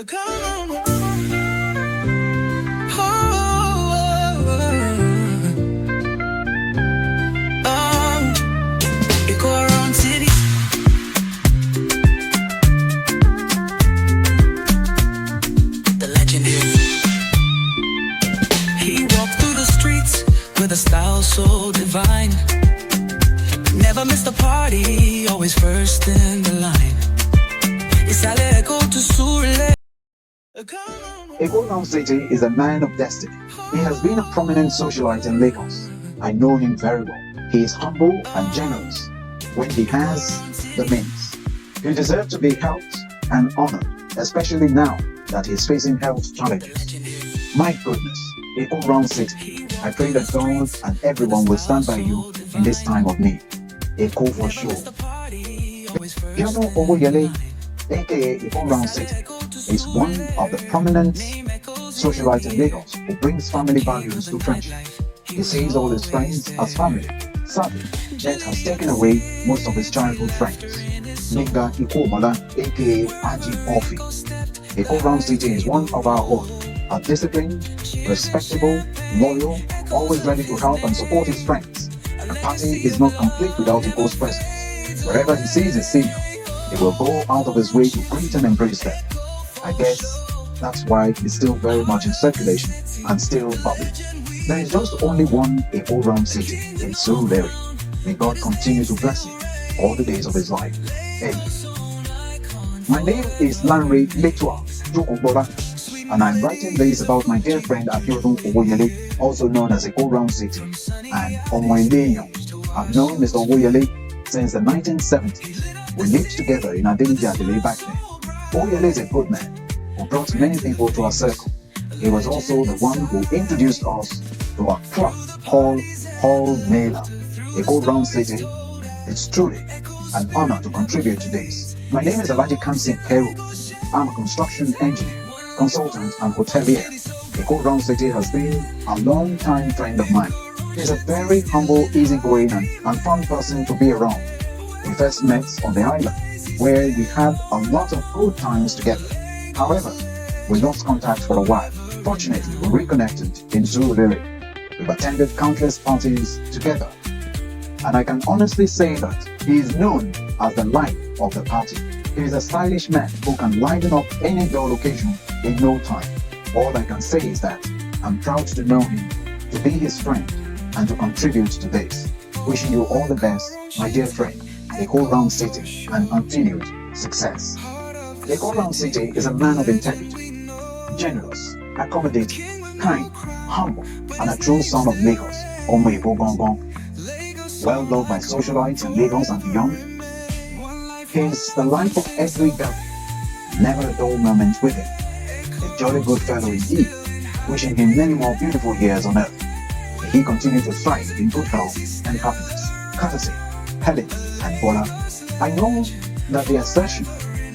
Come on. Eko Roundcity. The legend is. He walked through the streets with a style so divine. Never missed a party, always first in the line. Isale Eko to Surele. Ekoroundcity is a man of destiny. He has been a prominent socialite in Lagos. I know him very well. He is humble and generous when he has the means. He deserves to be helped and honored, especially now that he is facing health challenges. My goodness, Ekoroundcity, I pray that God and everyone will stand by you in this time of need. Eko for sure. Piano Owoyele, aka Ekoroundcity, is one of the prominent socialites in Lagos who brings family values to friendship. He sees all his friends as family. Sadly, death has taken away most of his childhood friends. Ninga Ikomola, aka Aji Ofi. Ekoroundcity is one of our own, a disciplined, respectable, loyal, always ready to help and support his friends. The party is not complete without Eko's presence. Wherever he sees his senior, he will go out of his way to greet and embrace them. I guess that's why he's still very much in circulation and still popular. There is just only one Ekoroundcity in Surulere. May God continue to bless him all the days of his life. Amen. My name is Lanre Letua Jokobola, and I'm writing this about my dear friend Abiodun Owoyele, also known as Ekoroundcity, and Omoileyan. I've known Mr. Owoyele since the 1970s. We lived together in Adeliji back then. Owoyele is a good man who brought many people to our circle. He was also the one who introduced us to a club called Hall Mela. Ekoroundcity, it's truly an honor to contribute to this. My name is Alaji Kamsin Peru. I'm a construction engineer, consultant, and hotelier. Ekoroundcity has been a long-time friend of mine. He's a very humble, easygoing, and fun person to be around. We first met on the island, where we had a lot of good times together. However, we lost contact for a while. Fortunately, we reconnected in Surulere. We've attended countless parties together, and I can honestly say that he is known as the life of the party. He is a stylish man who can liven up any dull occasion in no time. All I can say is that I'm proud to know him, to be his friend, and to contribute to this. Wishing you all the best, my dear friend, Ekoroundcity, and continued success. Ekoroundcity is a man of integrity, generous, accommodating, kind, humble, and a true son of Lagos, Omo Ebo Gongon. Well loved by socialites in Lagos and beyond. He is the life of every gathering, never a dull moment with him. A jolly good fellow indeed, wishing him many more beautiful years on earth. May he continue to thrive in good health and happiness, courtesy, Helen, and Bola. I know that the assertion,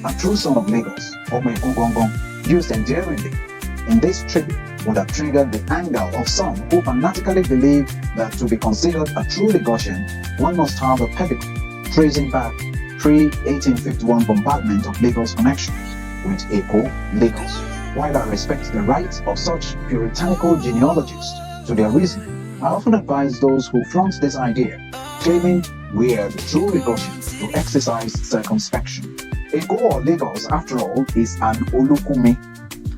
a true son of Lagos, Omo Ebo Gongon, used endearingly in this tribute would have triggered the anger of some who fanatically believe that to be considered a true Lagosian, one must have a pedigree tracing back pre-1851 bombardment of Lagos connections with Eko, Lagos. While I respect the rights of such puritanical genealogists to their reasoning, I often advise those who flaunt this idea, claiming we are the true Lagosians, to exercise circumspection. Eko or Lagos, after all, is an Olukumi,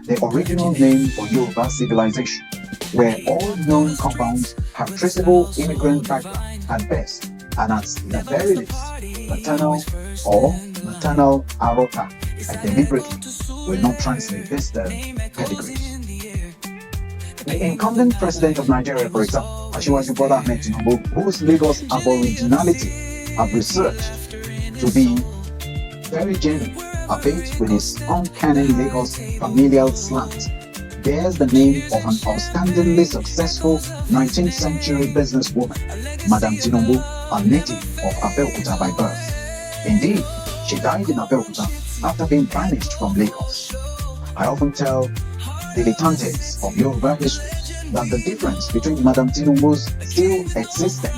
the original name for Yoruba civilization, where all known compounds have traceable immigrant background at best, and at the very least, maternal or maternal arota. I deliberately will not translate this term pedigrees. The incumbent president of Nigeria, for example, Asiwaju Bola Ahmed Tinubu, whose Lagos aboriginality I've researched to be very genuine, albeit with his uncanny Lagos familial slant, bears the name of an outstandingly successful 19th century businesswoman, Madam Tinubu, a native of Abeokuta by birth. Indeed, she died in Abeokuta after being banished from Lagos. I often tell dilettantes of Yoruba history that the difference between Madam Tinubu's still existent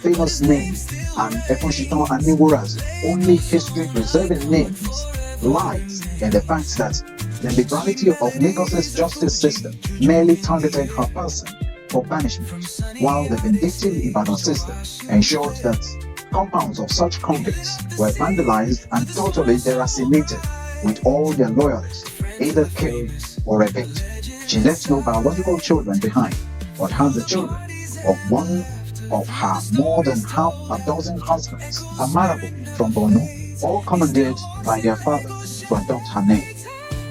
famous name and Efoshiton Aniwura's only history-preserving names lies in the fact that The liberality of Lagos's justice system merely targeted her person for banishment, while the vindictive Ibadan system ensured that compounds of such convicts were vandalized and totally deracinated, with all their loyalists either killed or evicted. She left no biological children behind, but had the children of one of her more than half a dozen husbands, a Marabo from Borno, all commandeered by their father to adopt her name.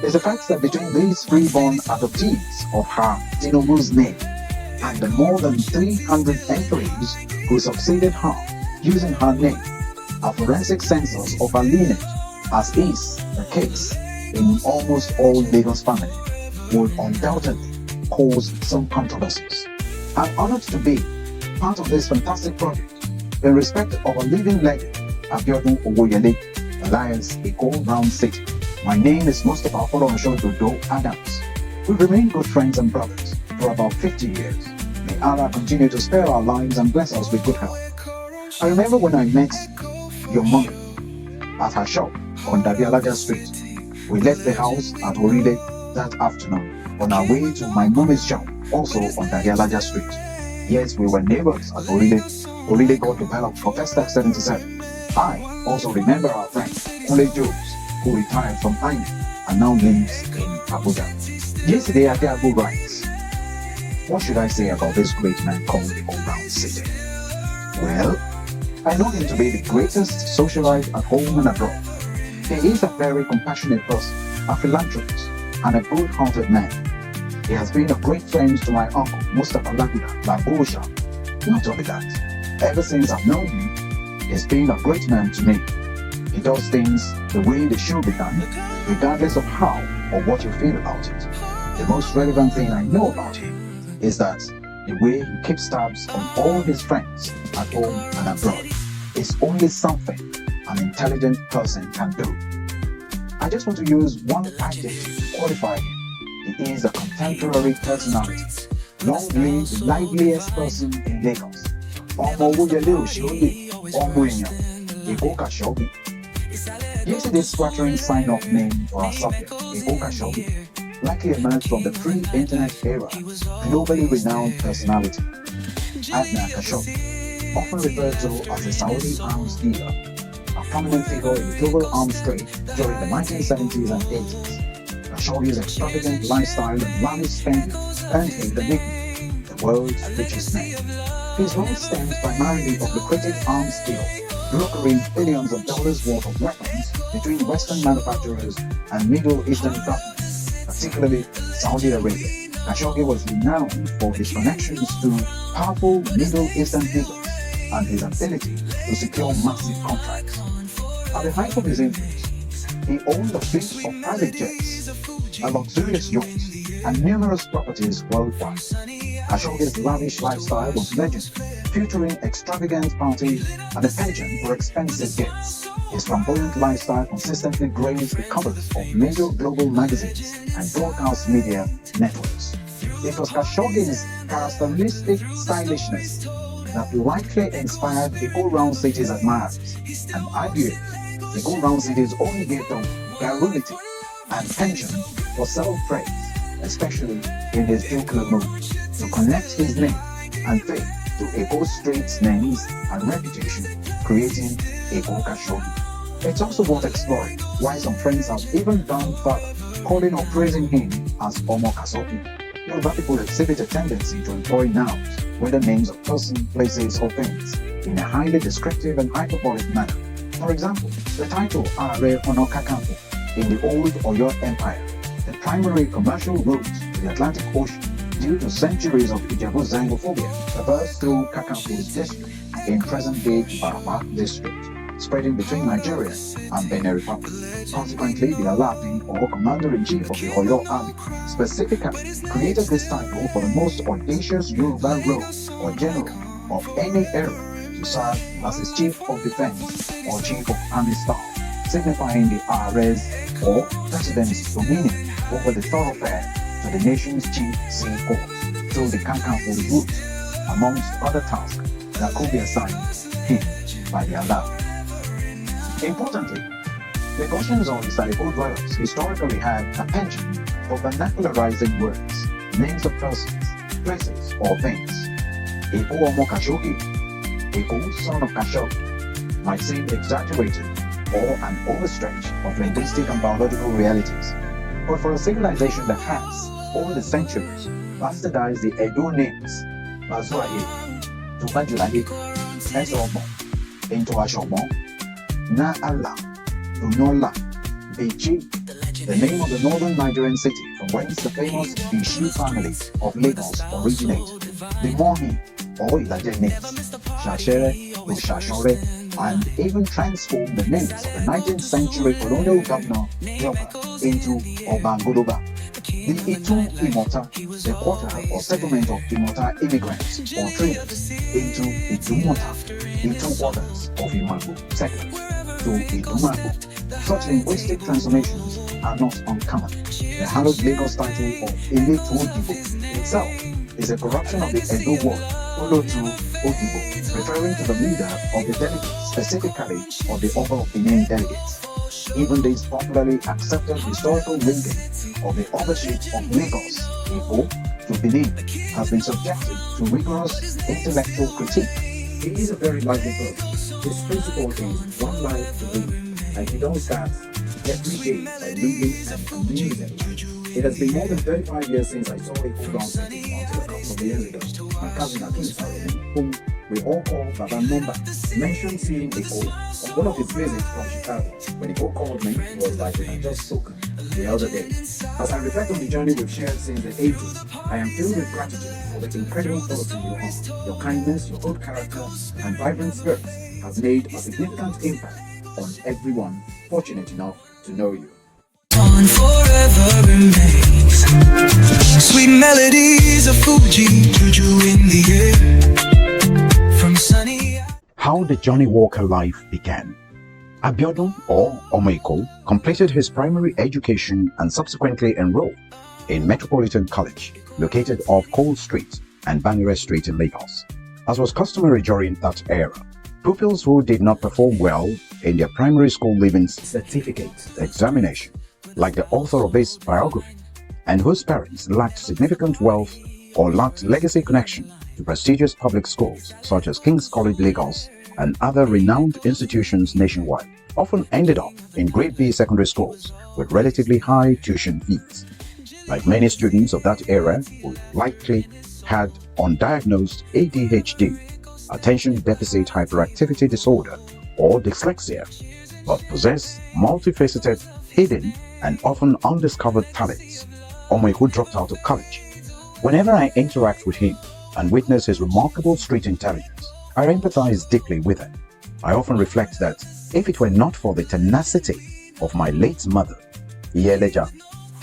It's the fact that between these freeborn adoptees of her Tinubu's name and the more than 300 emperors who succeeded her using her name, a forensic census of her lineage, as is the case in almost all Lagos families, would undoubtedly cause some controversies. I'm honored to be part of this fantastic project in respect of a living legend, Abiodun Owoyele, alias Eko Roundcity. My name is Mustafa Dodo Adams. We've remained good friends and brothers for about 50 years. May Allah continue to spare our lives and bless us with good health. I remember when I met your mom at her shop on Dabialaja Street. We left the house at Orile that afternoon on our way to my mommy's shop, also on Dabialaja Street. Yes, we were neighbors at Orile. Orile got developed for Festac 77. I also remember our friend, Kule Jones, who retired from INEC and now lives in Abuja. Yesterday at the Abu writes, what should I say about this great man called Eko Roundcity? Well, I know him to be the greatest socialite at home and abroad. He is a very compassionate person, a philanthropist, and a good-hearted man. He has been a great friend to my uncle, Mustafa Labusha. Not only that, ever since I've known him, he's been a great man to me. He does things the way they should be done, regardless of how or what you feel about it. The most relevant thing I know about him is that the way he keeps tabs on all his friends at home and abroad is only something an intelligent person can do. I just want to use one adjective to qualify him. He is a contemporary personality, long live the liveliest person in Lagos. Ọmọ Owóyẹlé Òṣìólè, ọmọ èèyàn, Eko Kashogi. Yesterday's splattering sign-off name for our subject, Eko Kashogi, likely emerged from the pre-internet era, globally renowned personality, Adnan Khashoggi, often referred to as a Saudi arms dealer, a prominent figure in global arms trade during the 1970s and 80s. Khashoggi's extravagant lifestyle and lavish spending earned him the nickname, the world's richest man. His wealth stems primarily from lucrative arms deals, brokering billions of dollars worth of weapons between Western manufacturers and Middle Eastern governments, particularly Saudi Arabia. Khashoggi was renowned for his connections to powerful Middle Eastern leaders and his ability to secure massive contracts. At the height of his influence, he owned a fleet of private jets, a luxurious yacht, and numerous properties worldwide. Khashoggi's lavish lifestyle was legendary, featuring extravagant parties and a penchant for expensive gifts. His flamboyant lifestyle consistently graced the covers of major global magazines and broadcast media networks. It was Khashoggi's characteristic stylishness that likely inspired Eko Roundcity's admirers, and argued Eko Roundcity's own gift of garrulity and penchant for self-praise, especially in his jocular mood, to connect his name and fame to Eko Street's names and reputation, creating Eko Khashoggi. It's also worth exploring why some friends have even gone further, calling or praising him as Omo Kasoki. Yoruba people exhibit a tendency to employ nouns, whether names of person, places, or things, in a highly descriptive and hyperbolic manner. For example, the title Are Ono Kakanfo in the old Oyo Empire, the primary commercial route to the Atlantic Ocean, due to centuries of Ijebu xenophobia, traversed through Kakanfo's district in present-day Baraba district, spreading between Nigeria and Benin Republic. Consequently, the Alaafin, or Commander-in-Chief of the Oyo Army, specifically created this title for the most audacious Yoruba role or general of any era to serve as his Chief of Defense or Chief of Army Staff, signifying the Ares or President's dominion over the thoroughfare to the nation's chief sea port through the Kakanfo route, amongst other tasks that could be assigned him by the Alaafin. Importantly, The Goshen's or Eko dwellers historically had a penchant for vernacularizing words, names of persons, places, or things. Eko Omo Kashogi, Eko son of Kashogi, might seem exaggerated or an overstretch of linguistic and biological realities. But for a civilization that has, over the centuries, bastardized the Edo names, Bazuaye, Tubajulaye, Esomo, Into Ashomo, Na Allah, Dunola, Beji, the name of the northern Nigerian city from whence the famous Bishi family of Lagos originated, the Mohi or Ilaje names, Shashere, Shashore, and even transformed the names of the 19th century colonial governor Yoba into Obangoloba. The Itu Imota, the quarter or settlement of Imota immigrants or traders, into Idumota, the two quarters of Imago settlers, to Idumago. Such linguistic transformations are not uncommon. The hallowed Lagos title of Ile-to-Odibo itself is a corruption of the Edo word Olo-to-Odibo, referring to the leader of the delegates, specifically of the Oba of Benin delegates. Even this popularly accepted historical linking of the Obaship of Lagos, Eko, to Benin has been subjected to rigorous intellectual critique. He is a very lively person. His principle is one life to live, and he don't start every day by living and amusing. It has been more than 35 years since I saw Eko Roundcity until a couple of years ago. My cousin Akin Salome, whom we all call Baba Nomba, mentioned seeing Eko on one of his visits from Chicago. When Eko called me, it was like we had just spoken the other day. As I reflect on the journey we've shared since the 80s, I am filled with gratitude for the incredible person you are. Your kindness, your good character, and vibrant spirit have made a significant impact on everyone fortunate enough to know you. On forever remains sweet melodies of Fuji, juju in the air from sunny. How the Johnny Walker life began. Abiodun or Omoeko completed his primary education and subsequently enrolled in Metropolitan College, located off Cole Street and Banire Street in Lagos. As was customary during that era, pupils who did not perform well in their primary school leaving certificate examination, like the author of this biography, and whose parents lacked significant wealth or lacked legacy connection to prestigious public schools such as King's College Lagos and other renowned institutions nationwide, often ended up in grade B secondary schools with relatively high tuition fees. Like many students of that era who likely had undiagnosed ADHD, attention deficit hyperactivity disorder, or dyslexia, but possess multifaceted, hidden, and often undiscovered talents, Omoeko dropped out of college. Whenever I interact with him and witness his remarkable street intelligence, I empathize deeply with him. I often reflect that if it were not for the tenacity of my late mother, Iyeleja,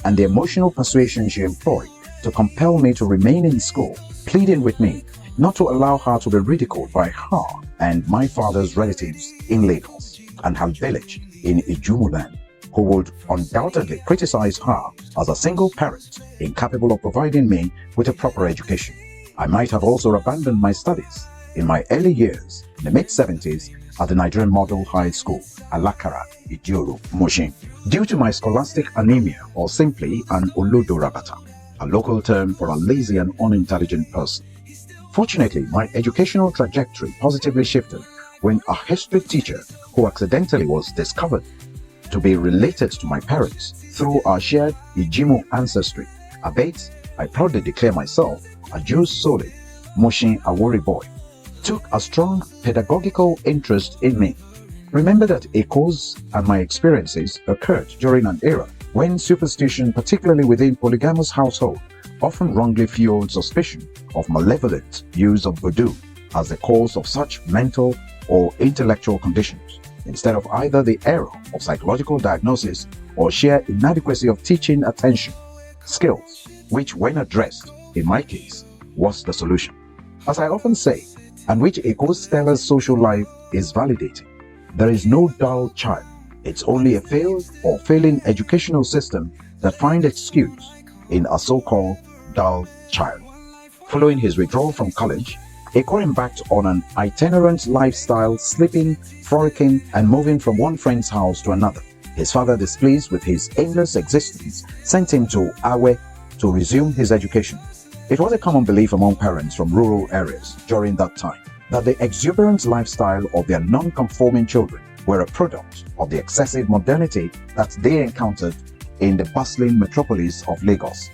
and the emotional persuasion she employed to compel me to remain in school, pleading with me not to allow her to be ridiculed by her and my father's relatives in Lagos and her village in Ijumuland, who would undoubtedly criticize her as a single parent incapable of providing me with a proper education, I might have also abandoned my studies in my early years in the mid-70s at the Nigerian Model High School, Alakara, Idioro, Moshin, due to my scholastic anemia, or simply an Olodorabata, a local term for a lazy and unintelligent person. Fortunately, my educational trajectory positively shifted when a history teacher who accidentally was discovered to be related to my parents through our shared Ijimo ancestry, albeit I proudly declare myself a Jews solid, Moshin Awori boy, took a strong pedagogical interest in me. Remember that Eko's and my experiences occurred during an era when superstition, particularly within polygamous households, often wrongly fueled suspicion of malevolent use of voodoo as the cause of such mental or intellectual conditions, instead of either the error of psychological diagnosis or sheer inadequacy of teaching attention, skills, which when addressed, in my case, was the solution. As I often say, and which Eko's stellar social life is validating, there is no dull child. It's only a failed or failing educational system that finds excuse in a so-called dull child. Following his withdrawal from college, Eko embarked on an itinerant lifestyle, sleeping, frolicking, and moving from one friend's house to another. His father, displeased with his aimless existence, sent him to Awe to resume his education. It was a common belief among parents from rural areas during that time that the exuberant lifestyle of their non-conforming children were a product of the excessive modernity that they encountered in the bustling metropolis of Lagos.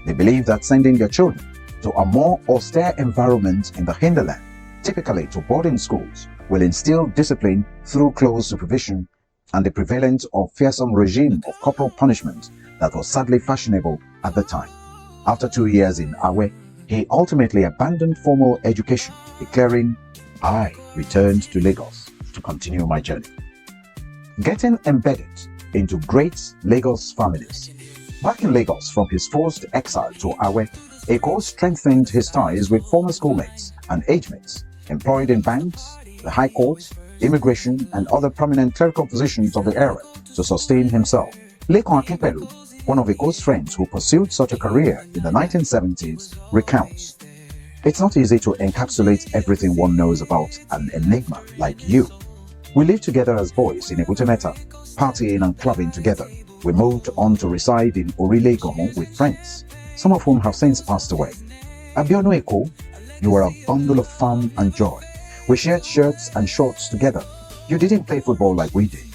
They believed that sending their children to a more austere environment in the hinterland, typically to boarding schools, will instill discipline through close supervision and the prevalence of fearsome regime of corporal punishment that was sadly fashionable at the time. After 2 years in Awe, he ultimately abandoned formal education, declaring, "I returned to Lagos to continue my journey." Getting embedded into great Lagos families. Back in Lagos from his forced exile to Awe, Eko strengthened his ties with former schoolmates and age-mates employed in banks, the High Court, immigration, and other prominent clerical positions of the era to sustain himself. Lekan Akepelu, one of Eko's friends who pursued such a career in the 1970s, recounts, "It's not easy to encapsulate everything one knows about an enigma like you. We lived together as boys in Ebutemeta, partying and clubbing together. We moved on to reside in Orile Gomo with friends, some of whom have since passed away. Abionu Eko, you were a bundle of fun and joy. We shared shirts and shorts together. You didn't play football like we did,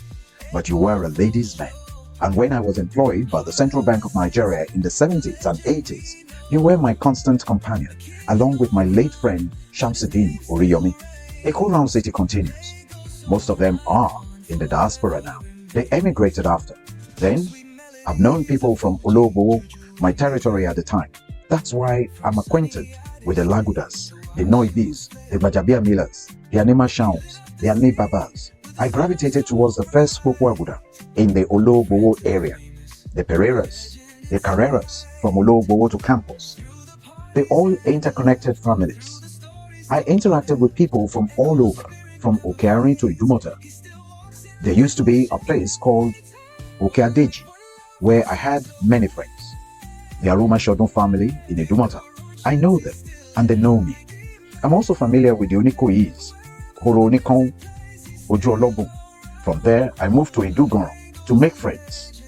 but you were a ladies' man. And when I was employed by the Central Bank of Nigeria in the 70s and 80s, you were my constant companion, along with my late friend Shamsuddin Oriyomi." Ekoroundcity continues. Most of them are in the diaspora now. They emigrated after. Then, I've known people from Ologbo, my territory at the time. That's why I'm acquainted with the Lagudas, the Noibis, the Bajabia Millers, the Anima Shawns, the Ani Babas. I gravitated towards the first Pokwaguda in the Ologbo area, the Pereiras, the Carreras from Ologbo to campus. They're all interconnected families. I interacted with people from all over, from Okeari to Idumota. There used to be a place called Okeadeji, where I had many friends. The Aruma Shodun family in Idumota. I know them, and they know me. I'm also familiar with the Onikois, Horonikon, Ojuolobo. From there, I moved to Idugoro to make friends.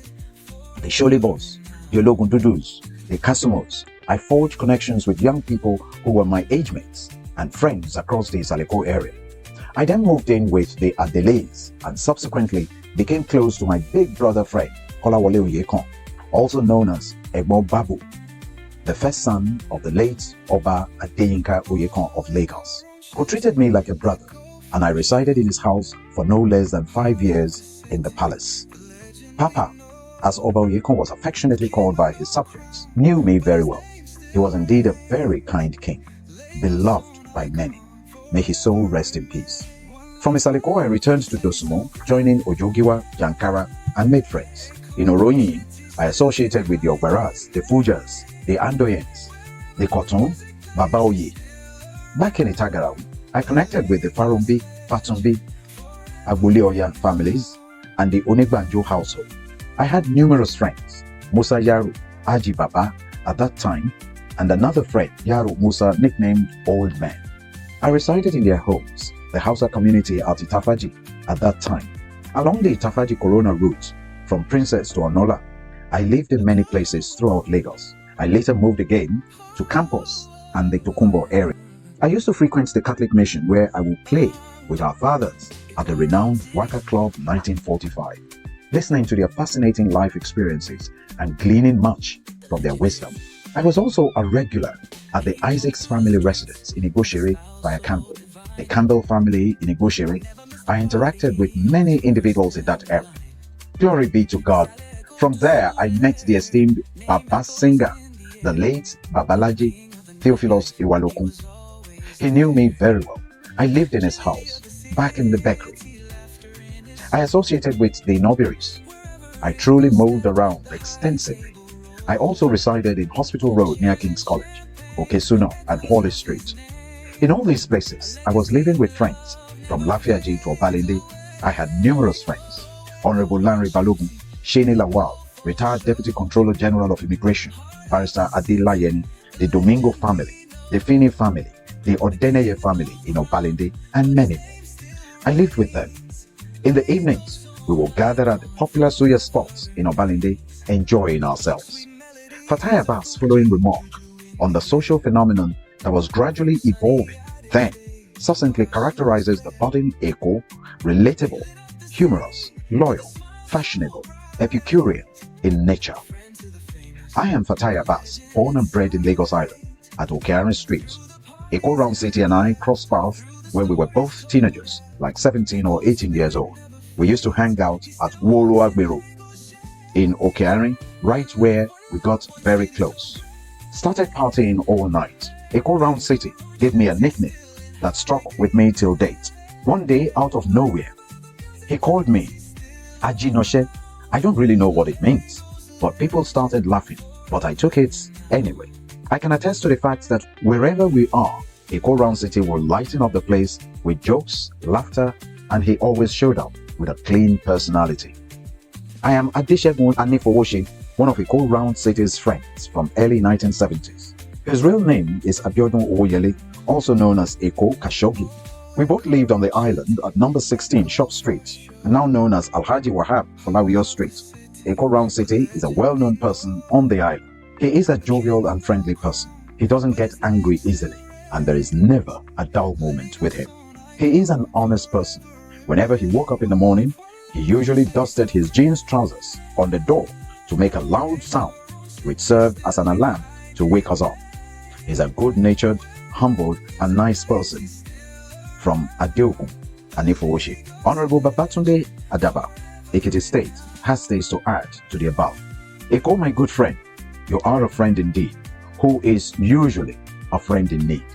The Sholibos, the Ologundudus, the Kasumos. I forged connections with young people who were my age mates and friends across the Saleko area. I then moved in with the Adelays and subsequently became close to my big brother friend, Kolawole Oyekon, also known as Egbo Babu, the first son of the late Oba Adeyinka Oyekon of Lagos, who treated me like a brother, and I resided in his house for no less than 5 years in the palace. Papa, as Oba Oyekon was affectionately called by his subjects, knew me very well. He was indeed a very kind king, beloved by many. May his soul rest in peace. From Isaleko, I returned to Dosumo, joining Ojogiwa, Jankara, and made friends. In Oroyin, I associated with the Ogbaras, the Fujas, the Andoyens, the Koton, Babaoye. Back in Itagaraw, I connected with the Farumbi, Fatumbi, Agbuleoya families, and the Onigbanjo household. I had numerous friends, Musa Yaru, Aji Baba at that time, and another friend, Yaru Musa, nicknamed Old Man. I resided in their homes, the Hausa community at Itafaji at that time. Along the Itafaji Corona route, from Princess to Onola, I lived in many places throughout Lagos. I later moved again to campus and the Tokumbo area. I used to frequent the Catholic mission where I would play with our fathers at the renowned Waka Club 1945, listening to their fascinating life experiences and gleaning much from their wisdom. I was also a regular at the Isaacs family residence in Igoshere via Campbell, the Campbell family in Igoshere. I interacted with many individuals in that era. Glory be to God. From there, I met the esteemed Baba singer, the late Babalaji Theophilus Iwalokun. He knew me very well. I lived in his house, back in the bakery. I associated with the Nobiris. I truly moved around extensively. I also resided in Hospital Road near King's College, Okesuno, and Hawley Street. In all these places, I was living with friends. From Lafiaji to Obalinde, I had numerous friends. Honorable Lanre Balogun, Sheni Lawal, retired Deputy Controller General of Immigration, Barrister Adila Yeni, the Domingo family, the Fini family, the Odeneye family in Obalinde, and many more. I lived with them. In the evenings, we will gather at the popular suya spots in Obalinde, enjoying ourselves. Fatai Abbas' following remark on the social phenomenon that was gradually evolving then succinctly characterizes the budding Eko: relatable, humorous, loyal, fashionable, Epicurean in nature. I am Fatai Abbas, born and bred in Lagos Island at Okearin Street. Ekoroundcity and I crossed paths when we were both teenagers, like 17 or 18 years old. We used to hang out at Woro Agbero in Okearin, right where we got very close. Started partying all night. Ekoroundcity gave me a nickname that stuck with me till date. One day, out of nowhere, he called me Ajinoshe. I don't really know what it means, but people started laughing, but I took it anyway. I can attest to the fact that wherever we are, Ekoroundcity will lighten up the place with jokes, laughter, and he always showed up with a clean personality. I am Adeshegun Anifowoshi, one of Ekoroundcity's friends from early 1970s. His real name is Abiodun Owoyele, also known as Eko Kashogi. We both lived on the island at number 16 Shop Street, now known as Alhaji Wahab Falawiyo Street. Ekoroundcity is a well-known person on the island. He is a jovial and friendly person. He doesn't get angry easily, and there is never a dull moment with him. He is an honest person. Whenever he woke up in the morning, he usually dusted his jeans trousers on the door to make a loud sound, which served as an alarm to wake us up. He's a good-natured, humble, and nice person. From Adeogun Anifowoshi. Honorable Babatunde Adaba, Ekiti State, has this to add to the above. Eko, my good friend, you are a friend indeed, who is usually a friend in need.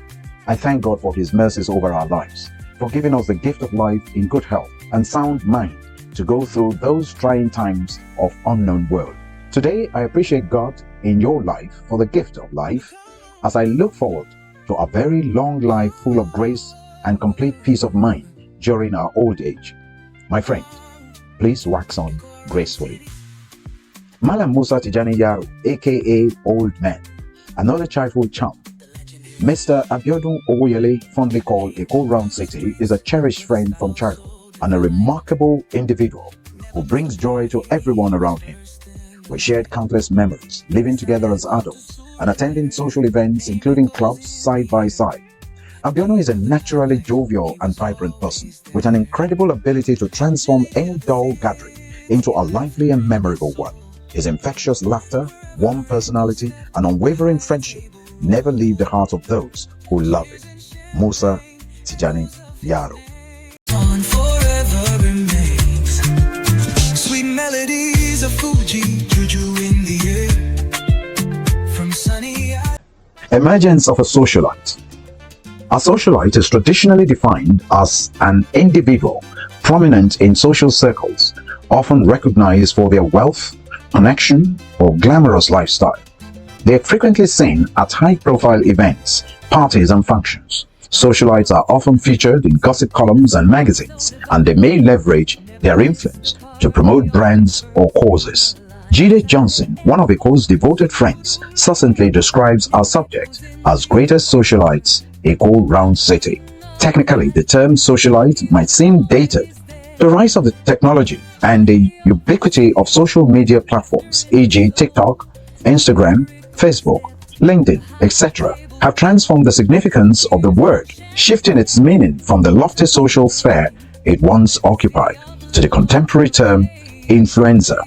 I thank God for His mercies over our lives, for giving us the gift of life in good health and sound mind to go through those trying times of unknown world. Today, I appreciate God in your life for the gift of life as I look forward to a very long life full of grace and complete peace of mind during our old age. My friend, please wax on gracefully. Malam Musa Tijani Yaro, aka Old Man, another childhood chum. Mr. Abiodun Owoyele, fondly called Ekoroundcity, is a cherished friend from childhood and a remarkable individual who brings joy to everyone around him. We shared countless memories, living together as adults and attending social events including clubs side by side. Abiodun is a naturally jovial and vibrant person with an incredible ability to transform any dull gathering into a lively and memorable one. His infectious laughter, warm personality, and unwavering friendship never leave the heart of those who love him. Musa Tijani Yaro. On forever remains. Sweet melodies of Fuji, juju in the air. From sunny Emergence of a socialite. A socialite is traditionally defined as an individual prominent in social circles, often recognized for their wealth, connection, or glamorous lifestyle. They are frequently seen at high-profile events, parties, and functions. Socialites are often featured in gossip columns and magazines, and they may leverage their influence to promote brands or causes. Jide Johnson, one of Eko's devoted friends, succinctly describes our subject as greatest socialites, Ekoroundcity. Technically, the term socialite might seem dated. The rise of the technology and the ubiquity of social media platforms, e.g. TikTok, Instagram, Facebook, LinkedIn, etc., have transformed the significance of the word, shifting its meaning from the lofty social sphere it once occupied to the contemporary term influencer,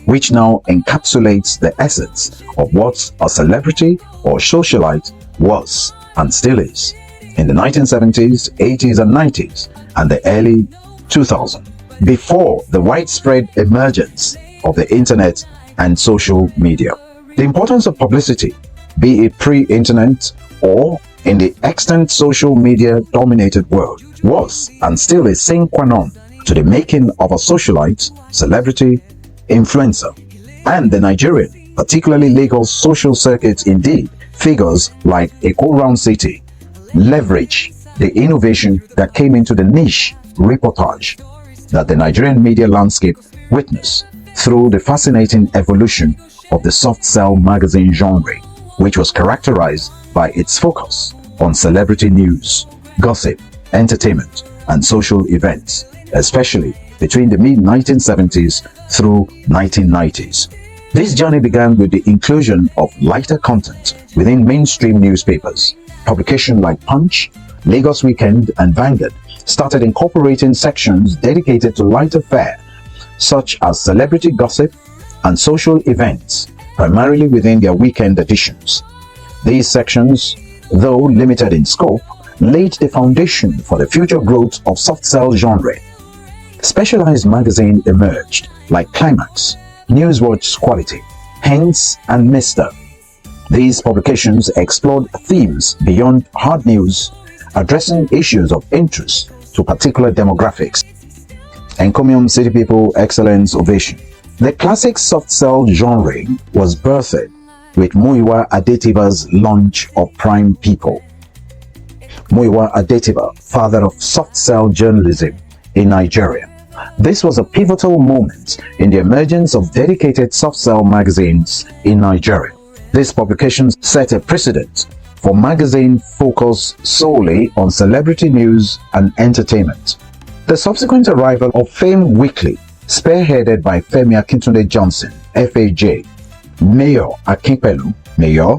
which now encapsulates the essence of what a celebrity or socialite was and still is in the 1970s, 80s, and 90s, and the early 2000s, before the widespread emergence of the internet and social media. The importance of publicity, be it pre-internet or in the extant social media dominated world, was and still is sine qua non to the making of a socialite, celebrity, influencer, and the Nigerian, particularly Lagos social circuit. Indeed, figures like Ekoroundcity leverage the innovation that came into the niche reportage that the Nigerian media landscape witnessed through the fascinating evolution of the soft sell magazine genre, which was characterized by its focus on celebrity news, gossip, entertainment, and social events, especially between the mid-1970s through 1990s. This journey began with the inclusion of lighter content within mainstream newspapers. Publications like Punch, Lagos Weekend, and Vanguard started incorporating sections dedicated to lighter fare, such as celebrity gossip and social events, primarily within their weekend editions. These sections, though limited in scope, laid the foundation for the future growth of soft-sell genre. Specialized magazines emerged like Climax, Newswatch Quality, Hence, and Mr. These publications explored themes beyond hard news, addressing issues of interest to particular demographics. Encomium City People Excellence Ovation. The classic soft-sell genre was birthed with Muyiwa Adetiba's launch of Prime People. Muyiwa Adetiba, father of soft-sell journalism in Nigeria. This was a pivotal moment in the emergence of dedicated soft-sell magazines in Nigeria. This publication set a precedent for magazine focus solely on celebrity news and entertainment. The subsequent arrival of Fame Weekly, spearheaded by Femi Akintunde Johnson, FAJ, Mayor Akinpelu, Mayor,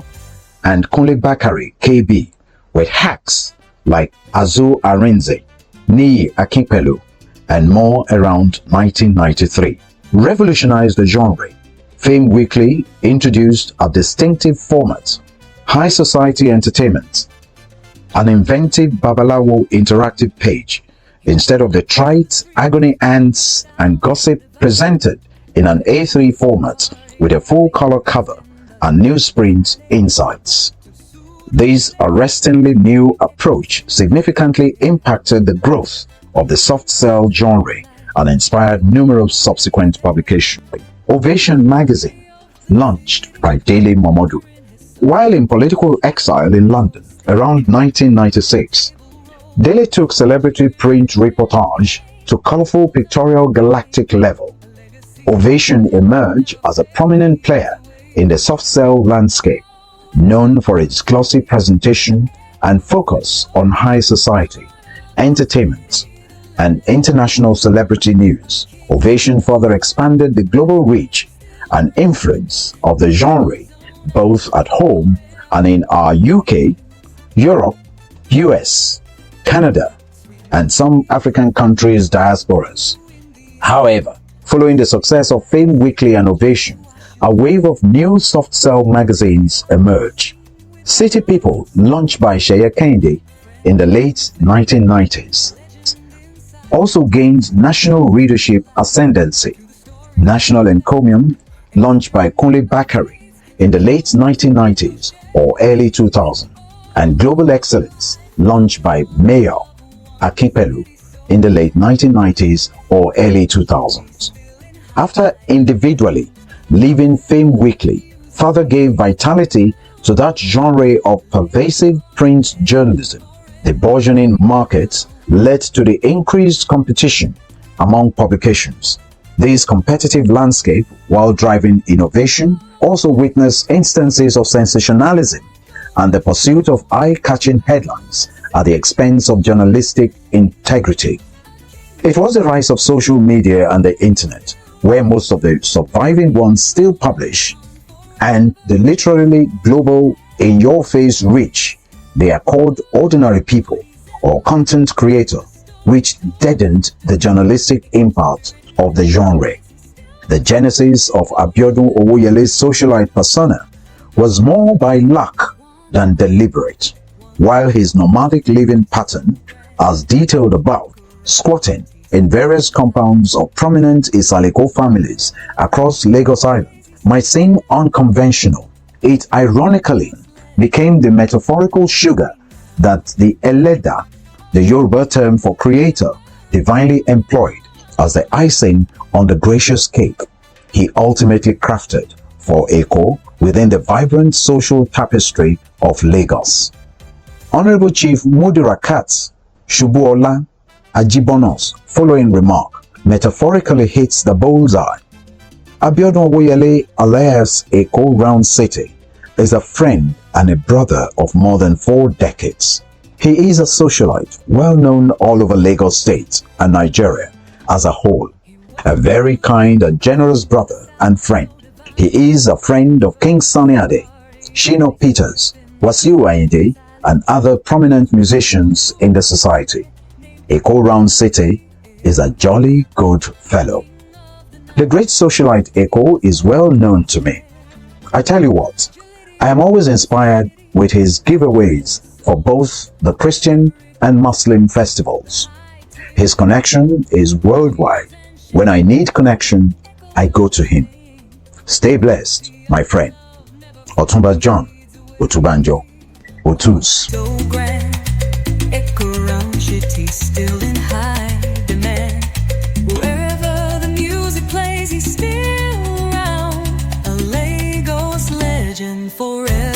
and Kunle Bakari, KB, with hacks like Azu Arinze, Niyi Akinpelu, and more around 1993, revolutionized the genre. Fame Weekly introduced a distinctive format, high society entertainment, an inventive Babalawo interactive page, instead of the trite agony ants and gossip presented in an A3 format with a full-color cover and newsprint insights. This arrestingly new approach significantly impacted the growth of the soft-sell genre and inspired numerous subsequent publications. Ovation magazine, launched by Dele Momodu. While in political exile in London around 1996, Dele took celebrity print reportage to colorful pictorial galactic level. Ovation emerged as a prominent player in the soft-sell landscape, known for its glossy presentation and focus on high society, entertainment, and international celebrity news. Ovation further expanded the global reach and influence of the genre both at home and in our UK, Europe, US, Canada, and some African countries' diasporas. However, following the success of Fame Weekly and Ovation, a wave of new soft-sell magazines emerged. City People, launched by Sheye Kende in the late 1990s, also gained national readership ascendancy. National Encomium, launched by Kunle Bakari in the late 1990s or early 2000s, and Global Excellence, launched by Mayor Akinpelu in the late 1990s or early 2000s. After individually leaving Fame Weekly, further gave vitality to that genre of pervasive print journalism. The burgeoning market led to the increased competition among publications. This competitive landscape, while driving innovation, also witnessed instances of sensationalism and the pursuit of eye-catching headlines at the expense of journalistic integrity. It was the rise of social media and the internet, where most of the surviving ones still publish, and the literally global in-your-face reach they are called ordinary people or content creator, which deadened the journalistic impact of the genre. The genesis of Abiodun Owoyele's socialite persona was more by luck than deliberate, while his nomadic living pattern, as detailed above, squatting in various compounds of prominent Isaliko families across Lagos Island, might seem unconventional. It ironically became the metaphorical sugar that the Eleda, the Yoruba term for creator, divinely employed as the icing on the gracious cake he ultimately crafted for Eko within the vibrant social tapestry of Lagos. Honorable Chief Mudirakat Shubuola Ajibono's following remark metaphorically hits the bullseye. Abiodun Owoyele alias Ekoroundcity is a friend and a brother of more than 4 decades. He is a socialite well known all over Lagos State and Nigeria as a whole. A very kind and generous brother and friend. He is a friend of King Sunny Ade, Shino Peters, Wasiu Ayinde, and other prominent musicians in the society. Ekoroundcity is a jolly good fellow. The great socialite Eko is well known to me. I tell you what, I am always inspired with his giveaways for both the Christian and Muslim festivals. His connection is worldwide. When I need connection, I go to him. Stay blessed, my friend. Otumba John Otubanjo Otus. So grand, Ekoroundcity still in high demand. Wherever the music plays, he's still around. A Lagos legend forever.